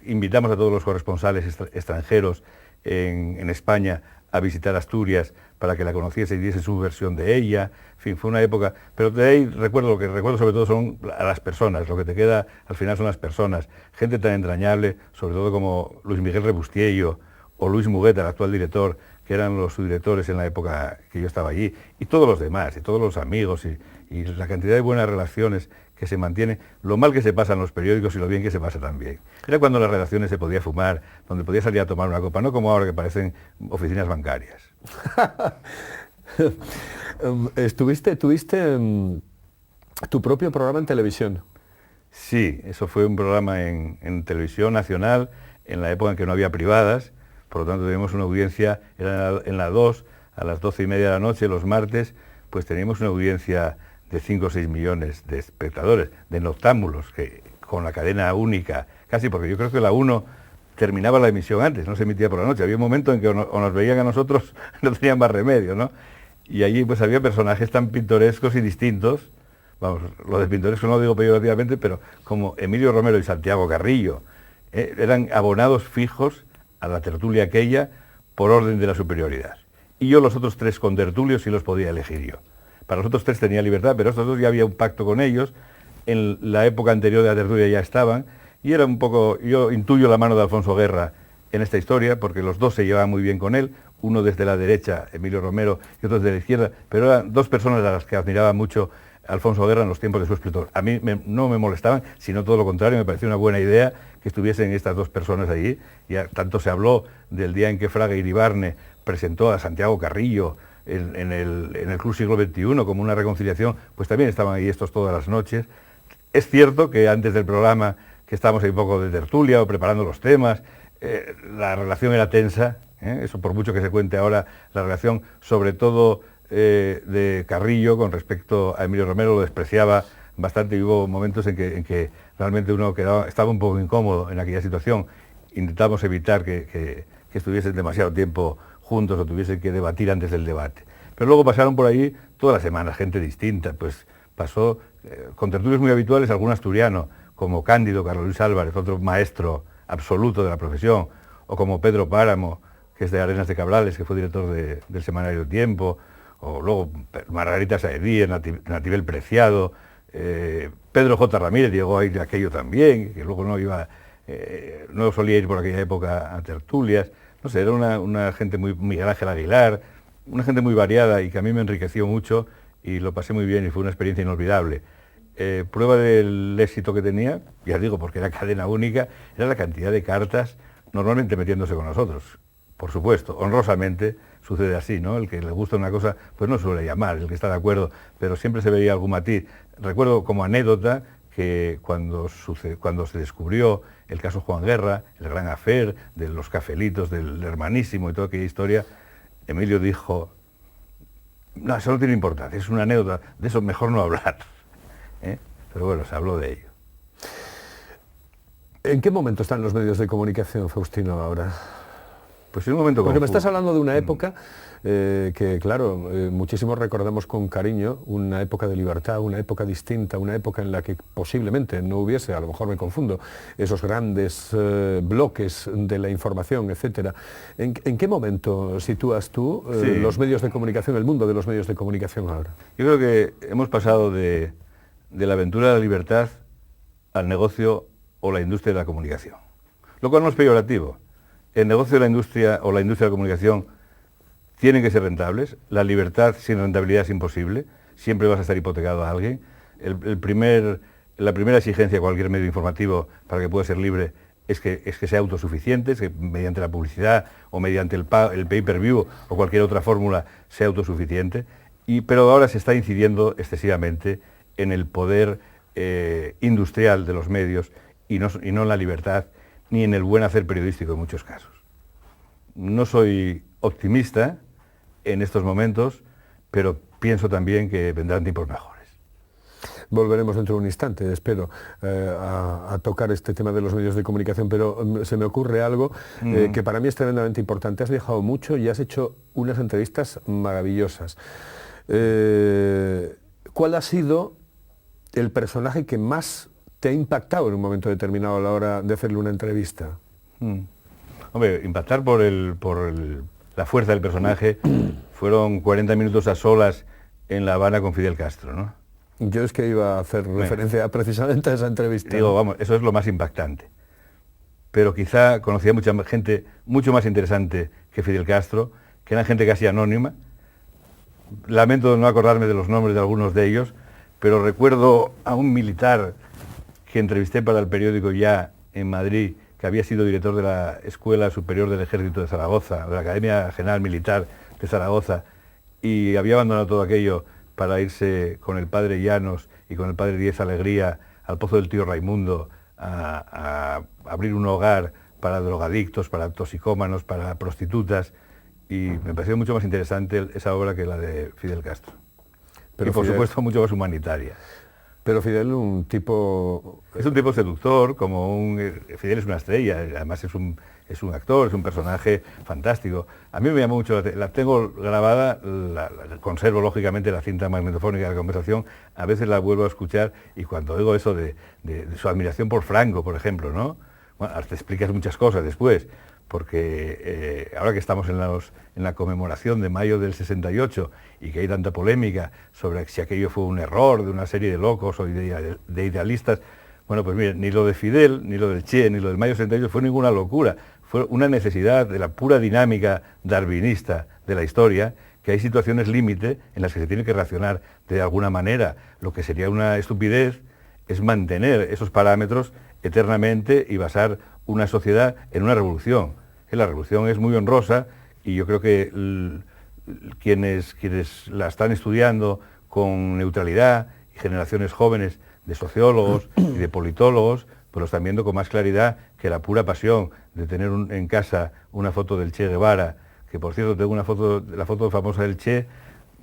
Invitamos a todos los corresponsales extranjeros en España a visitar Asturias para que la conociese y diese su versión de ella. En fin, fue una época, pero de ahí lo que recuerdo sobre todo son a las personas, lo que te queda al final son las personas, gente tan entrañable, sobre todo como Luis Miguel Rebustiello o Luis Mugueta, el actual director, que eran los subdirectores en la época que yo estaba allí, y todos los demás, y todos los amigos, y la cantidad de buenas relaciones que se mantiene, lo mal que se pasa en los periódicos y lo bien que se pasa también. Era cuando en las redacciones se podía fumar, donde podía salir a tomar una copa, no como ahora que parecen oficinas bancarias. Tuviste tu propio programa en televisión. Sí, eso fue un programa en televisión nacional, en la época en que no había privadas, por lo tanto teníamos una audiencia, era en la 2, a las 12:30 de la noche, los martes, pues teníamos una audiencia de 5 o 6 millones de espectadores, de noctámbulos, que con la cadena única, casi, porque yo creo que la 1 terminaba la emisión antes, no se emitía por la noche. Había un momento en que o nos veían a nosotros, no tenían más remedio, ¿no? Y allí pues había personajes tan pintorescos y distintos, vamos, lo de pintoresco no lo digo peyorativamente, pero como Emilio Romero y Santiago Carrillo, eran abonados fijos a la tertulia aquella por orden de la superioridad. Y yo los otros 3 contertulios sí los podía elegir yo. Para los otros 3 tenía libertad, pero estos 2 ya había un pacto con ellos, en la época anterior de la tertulia ya estaban, y era un poco, yo intuyo la mano de Alfonso Guerra en esta historia, porque los 2 se llevaban muy bien con él, uno desde la derecha, Emilio Romero, y otro desde la izquierda, pero eran 2 personas a las que admiraba mucho Alfonso Guerra en los tiempos de su escritor. A mí no me molestaban, sino todo lo contrario, me pareció una buena idea que estuviesen estas 2 personas allí. Ya tanto se habló del día en que Fraga Iribarne presentó a Santiago Carrillo en el Club Siglo XXI como una reconciliación, pues también estaban ahí estos todas las noches. Es cierto que antes del programa, que estábamos ahí un poco de tertulia o preparando los temas, la relación era tensa, eso por mucho que se cuente ahora, la relación sobre todo de Carrillo con respecto a Emilio Romero lo despreciaba bastante y hubo momentos en que realmente uno estaba un poco incómodo en aquella situación. Intentamos evitar que estuviesen demasiado tiempo juntos o tuviesen que debatir antes del debate. Pero luego pasaron por ahí todas las semanas gente distinta, pues pasó con tertulios muy habituales algún asturiano, como Cándido Carlos Luis Álvarez, otro maestro absoluto de la profesión, o como Pedro Páramo, que es de Arenas de Cabrales, que fue director del semanario Tiempo, o luego Margarita Saedí, Natibel Preciado, Pedro J. Ramírez llegó a ir de aquello también, que luego no solía ir por aquella época a tertulias, no sé, era una gente muy Miguel Ángel Aguilar, una gente muy variada y que a mí me enriqueció mucho y lo pasé muy bien y fue una experiencia inolvidable. Prueba del éxito que tenía, ya digo, porque era cadena única, era la cantidad de cartas normalmente metiéndose con nosotros. Por supuesto, honrosamente sucede así, ¿no? El que le gusta una cosa, pues no suele llamar, el que está de acuerdo, pero siempre se veía algún matiz. Recuerdo como anécdota que cuando se descubrió el caso Juan Guerra, el gran afer de los cafelitos del hermanísimo y toda aquella historia, Emilio dijo, no, eso no tiene importancia, es una anécdota, de eso mejor no hablar. Pero bueno, se habló de ello. ¿En qué momento están los medios de comunicación, Faustino, ahora? Pues en un momento porque me estás hablando de una época que, claro, muchísimos recordamos con cariño, una época de libertad, una época distinta, una época en la que posiblemente no hubiese, a lo mejor me confundo, esos grandes bloques de la información, etcétera. ¿En qué momento sitúas tú los medios de comunicación, el mundo de los medios de comunicación ahora? Yo creo que hemos pasado de la aventura de la libertad al negocio o la industria de la comunicación. Lo cual no es peyorativo. El negocio de la industria o la industria de la comunicación tienen que ser rentables. La libertad sin rentabilidad es imposible. Siempre vas a estar hipotecado a alguien. La primera exigencia de cualquier medio informativo para que pueda ser libre es que sea autosuficiente, es que mediante la publicidad o mediante el pay-per-view o cualquier otra fórmula sea autosuficiente, pero ahora se está incidiendo excesivamente en el poder industrial de los medios y no en la libertad ni en el buen hacer periodístico en muchos casos. No soy optimista en estos momentos, pero pienso también que vendrán tiempos mejores. Volveremos dentro de un instante, espero, a tocar este tema de los medios de comunicación, pero se me ocurre algo que para mí es tremendamente importante. Has viajado mucho y has hecho unas entrevistas maravillosas. ¿Cuál ha sido el personaje que más te ha impactado en un momento determinado a la hora de hacerle una entrevista? Hombre, impactar por la fuerza del personaje fueron 40 minutos a solas en La Habana con Fidel Castro, ¿no? Yo es que iba a hacer referencia precisamente a esa entrevista. Digo, vamos, eso es lo más impactante. Pero quizá conocía mucha gente mucho más interesante que Fidel Castro, que eran gente casi anónima. Lamento no acordarme de los nombres de algunos de ellos, pero recuerdo a un militar que entrevisté para el periódico Ya en Madrid, que había sido director de la Escuela Superior del Ejército de Zaragoza, de la Academia General Militar de Zaragoza, y había abandonado todo aquello para irse con el padre Llanos y con el padre Díez Alegría al Pozo del Tío Raimundo a abrir un hogar para drogadictos, para toxicómanos, para prostitutas, y me pareció mucho más interesante esa obra que la de Fidel Castro. Pero y por supuesto mucho más humanitaria. Pero Fidel, un tipo... Es un tipo seductor, Fidel es una estrella, además es un actor, es un personaje fantástico. A mí me llamó mucho la tengo grabada, conservo lógicamente la cinta magnetofónica de la conversación, a veces la vuelvo a escuchar y cuando oigo eso de su admiración por Franco, por ejemplo, ¿no? Bueno, te explicas muchas cosas después, porque ahora que estamos en la conmemoración de mayo del 68 y que hay tanta polémica sobre si aquello fue un error de una serie de locos o de idealistas, bueno, pues mire, ni lo de Fidel, ni lo del Che, ni lo del mayo 68 fue ninguna locura, fue una necesidad de la pura dinámica darwinista de la historia, que hay situaciones límite en las que se tiene que reaccionar de alguna manera. Lo que sería una estupidez es mantener esos parámetros eternamente y basar una sociedad en una revolución. La revolución es muy honrosa y yo creo que quienes la están estudiando con neutralidad y generaciones jóvenes de sociólogos y de politólogos, pues lo están viendo con más claridad que la pura pasión de tener en casa una foto del Che Guevara, que por cierto tengo la foto famosa del Che,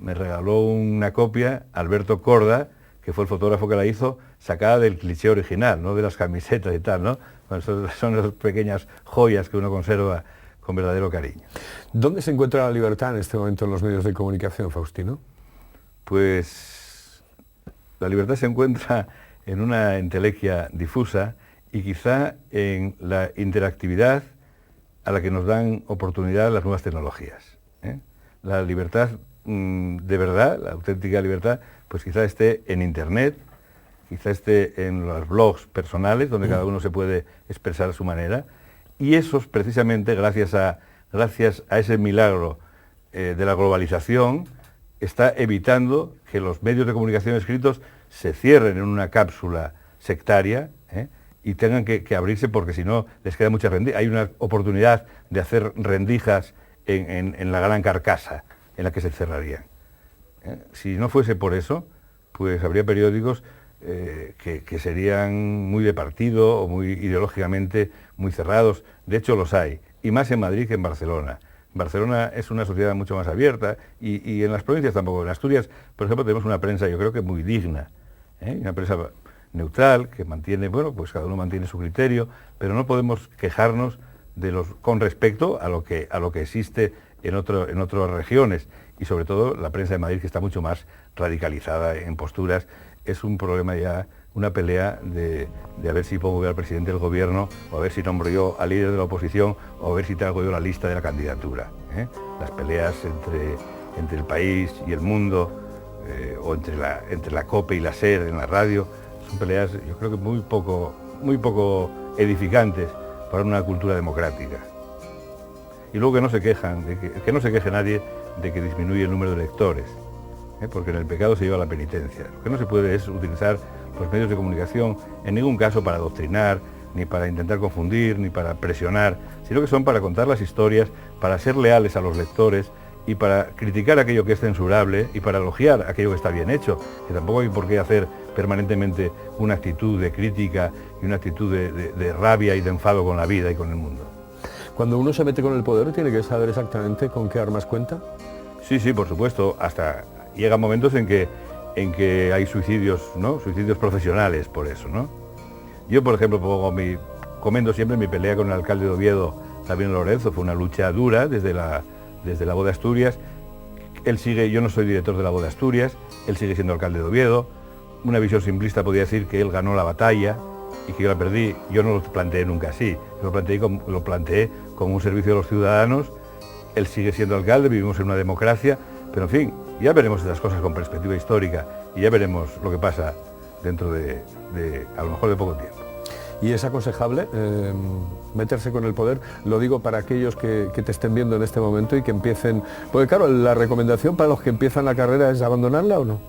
me regaló una copia Alberto Corda, que fue el fotógrafo que la hizo, sacada del cliché original, ¿no? De las camisetas y tal, ¿no? Bueno, son las pequeñas joyas que uno conserva con verdadero cariño. ¿Dónde se encuentra la libertad en este momento en los medios de comunicación, Faustino? Pues la libertad se encuentra en una entelequia difusa y quizá en la interactividad a la que nos dan oportunidad las nuevas tecnologías, ¿eh? La libertad de verdad, la auténtica libertad, pues quizá esté en Internet, quizá esté en los blogs personales, donde cada uno se puede expresar a su manera, y esos precisamente, gracias a ese milagro de la globalización, está evitando que los medios de comunicación escritos se cierren en una cápsula sectaria, y tengan que abrirse porque si no les queda mucha rendija. Hay una oportunidad de hacer rendijas en la gran carcasa en la que se cerrarían. Si no fuese por eso, pues habría periódicos que serían muy de partido o muy ideológicamente muy cerrados. De hecho los hay, y más en Madrid que en Barcelona. Barcelona es una sociedad mucho más abierta y en las provincias tampoco. En Asturias, por ejemplo, tenemos una prensa yo creo que muy digna, una prensa neutral que mantiene, bueno, pues cada uno mantiene su criterio, pero no podemos quejarnos con respecto a lo que existe en otras regiones, y sobre todo la prensa de Madrid, que está mucho más radicalizada en posturas. Es un problema ya, una pelea de a ver si pongo yo al presidente del gobierno, o a ver si nombro yo al líder de la oposición, o a ver si traigo yo la lista de la candidatura. Las peleas entre el país y el mundo, o entre la COPE y la SER en la radio, son peleas yo creo que muy poco edificantes para una cultura democrática. Y luego que no se quejan, que no se queje nadie de que disminuye el número de lectores, porque en el pecado se lleva la penitencia. Lo que no se puede es utilizar los medios de comunicación en ningún caso para adoctrinar, ni para intentar confundir, ni para presionar, sino que son para contar las historias, para ser leales a los lectores y para criticar aquello que es censurable y para elogiar aquello que está bien hecho, que tampoco hay por qué hacer permanentemente una actitud de crítica y una actitud de rabia y de enfado con la vida y con el mundo. Cuando uno se mete con el poder, ¿tiene que saber exactamente con qué armas cuenta? Sí, sí, por supuesto, hasta llegan momentos en que hay suicidios, ¿no? Suicidios profesionales por eso, ¿no? Yo, por ejemplo, comento siempre mi pelea con el alcalde de Oviedo, Sabino Lorenzo, fue una lucha dura desde la Voz de Asturias. Él sigue, yo no soy director de la Voz de Asturias, él sigue siendo alcalde de Oviedo. Una visión simplista podría decir que él ganó la batalla y que yo la perdí. Yo no lo planteé nunca así, lo planteé como un servicio a los ciudadanos. Él sigue siendo alcalde, vivimos en una democracia, pero en fin, ya veremos estas cosas con perspectiva histórica y ya veremos lo que pasa dentro de a lo mejor de poco tiempo. ¿Y es aconsejable meterse con el poder? Lo digo para aquellos que te estén viendo en este momento y que empiecen... Porque claro, la recomendación para los que empiezan la carrera es abandonarla, ¿o no?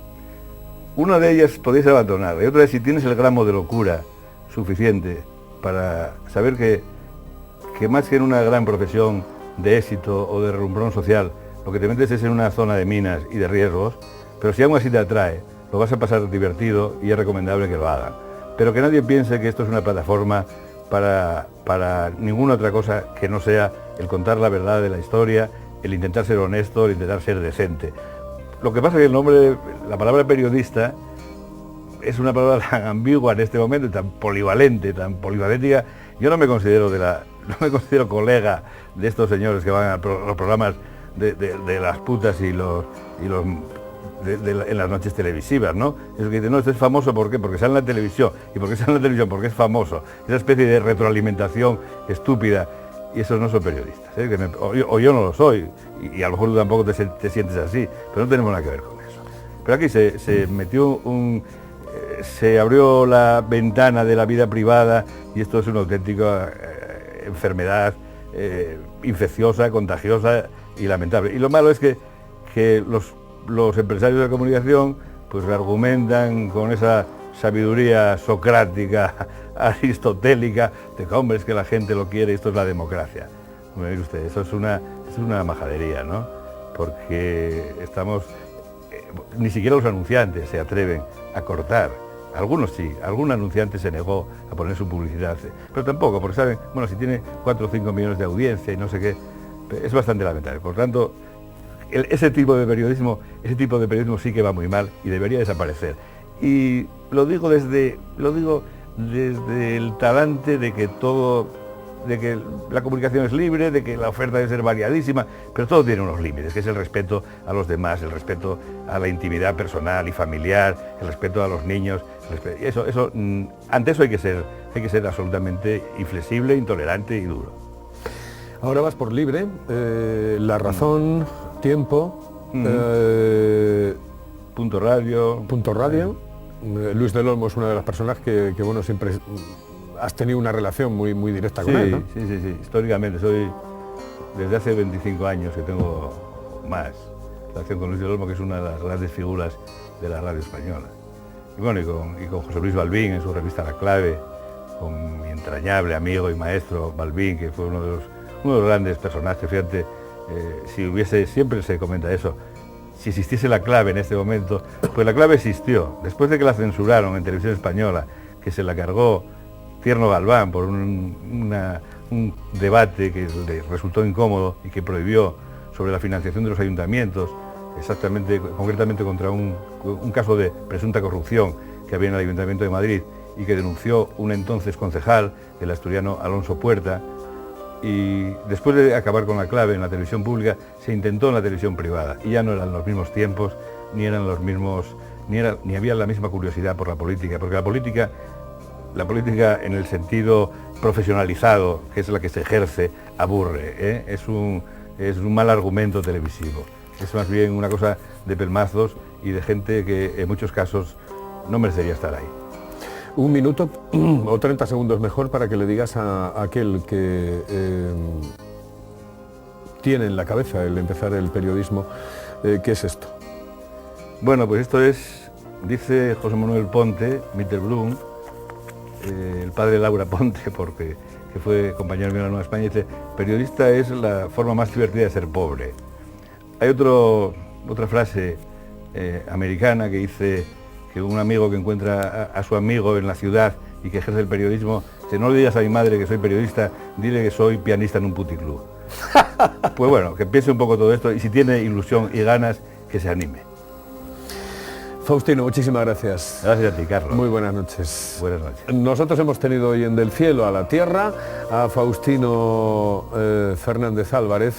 Una de ellas podéis abandonarla y otra es si tienes el gramo de locura suficiente para saber que más que en una gran profesión de éxito o de relumbrón social, lo que te metes es en una zona de minas y de riesgos, pero si aún así te atrae, lo vas a pasar divertido y es recomendable que lo hagan. Pero que nadie piense que esto es una plataforma para ninguna otra cosa que no sea el contar la verdad de la historia, el intentar ser honesto, el intentar ser decente. Lo que pasa es que la palabra periodista es una palabra tan ambigua en este momento, tan polivalente, tan polivalética. Yo no me considero colega de estos señores que van a los programas de las putas y en las noches televisivas, ¿no? Es que dice, no, esto es famoso, ¿por qué? Porque sale en la televisión. ¿Y por qué sale en la televisión? Porque es famoso. Esa especie de retroalimentación estúpida. Y esos no son periodistas, ¿eh? O yo no lo soy, y a lo mejor tú tampoco te sientes así, pero no tenemos nada que ver con eso. Pero aquí se abrió la ventana de la vida privada y esto es una auténtica enfermedad infecciosa, contagiosa y lamentable. Y lo malo es que los empresarios de la comunicación pues argumentan con esa sabiduría socrática, aristotélica, de que hombre, es que la gente lo quiere, esto es la democracia. Mire usted, eso es una majadería, ¿no? Porque ni siquiera los anunciantes se atreven a cortar. Algunos sí, algún anunciante se negó a poner su publicidad, pero tampoco, porque saben, bueno, si tiene 4 o 5 millones de audiencia y no sé qué, es bastante lamentable. Por tanto, ese tipo de periodismo sí que va muy mal y debería desaparecer. Y lo digo desde el talante de que la comunicación es libre, de que la oferta debe ser variadísima, pero todo tiene unos límites, que es el respeto a los demás, el respeto a la intimidad personal y familiar, el respeto a los niños. Ante eso hay que ser absolutamente inflexible, intolerante y duro. Ahora vas por Libre, La Razón, Tiempo, Punto Radio. Luis del Olmo es una de las personas que bueno, siempre has tenido una relación muy, muy directa con él, ¿no? Sí. Históricamente, desde hace 25 años que tengo más relación con Luis del Olmo, que es una de las grandes figuras de la radio española. Y bueno, y con José Luis Balbín en su revista La Clave, con mi entrañable amigo y maestro Balbín, que fue uno de los grandes personajes. Fíjate, siempre se comenta eso, si existiese La Clave en este momento, pues La Clave existió. Después de que la censuraron en Televisión Española, que se la cargó Tierno Galván por un debate que le resultó incómodo y que prohibió sobre la financiación de los ayuntamientos, concretamente contra un caso de presunta corrupción que había en el Ayuntamiento de Madrid y que denunció un entonces concejal, el asturiano Alonso Puerta. Y después de acabar con La Clave en la televisión pública, se intentó en la televisión privada y ya no eran los mismos tiempos, ni había la misma curiosidad por la política, porque la política en el sentido profesionalizado, que es la que se ejerce, aburre, ¿eh? Es un mal argumento televisivo, es más bien una cosa de pelmazos y de gente que en muchos casos no merecería estar ahí. Un minuto o 30 segundos mejor para que le digas a aquel que tiene en la cabeza el empezar el periodismo, ¿qué es esto? Bueno, pues esto es, dice José Manuel Ponte, Mitterblum, el padre de Laura Ponte, que fue compañero mío en la Nueva España, dice, periodista es la forma más divertida de ser pobre. Hay otra frase americana que dice que un amigo que encuentra a su amigo en la ciudad y que ejerce el periodismo, dice, no le digas a mi madre que soy periodista, dile que soy pianista en un puticlub. Pues bueno, que piense un poco todo esto y si tiene ilusión y ganas, que se anime. Faustino, muchísimas gracias. Gracias a ti, Carlos. Muy buenas noches. Buenas noches. Nosotros hemos tenido hoy en Del Cielo a la Tierra a Faustino Fernández Álvarez,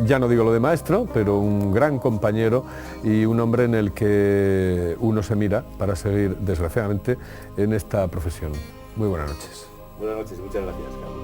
ya no digo lo de maestro, pero un gran compañero y un hombre en el que uno se mira para seguir, desgraciadamente, en esta profesión. Muy buenas noches. Buenas noches, muchas gracias, Carlos.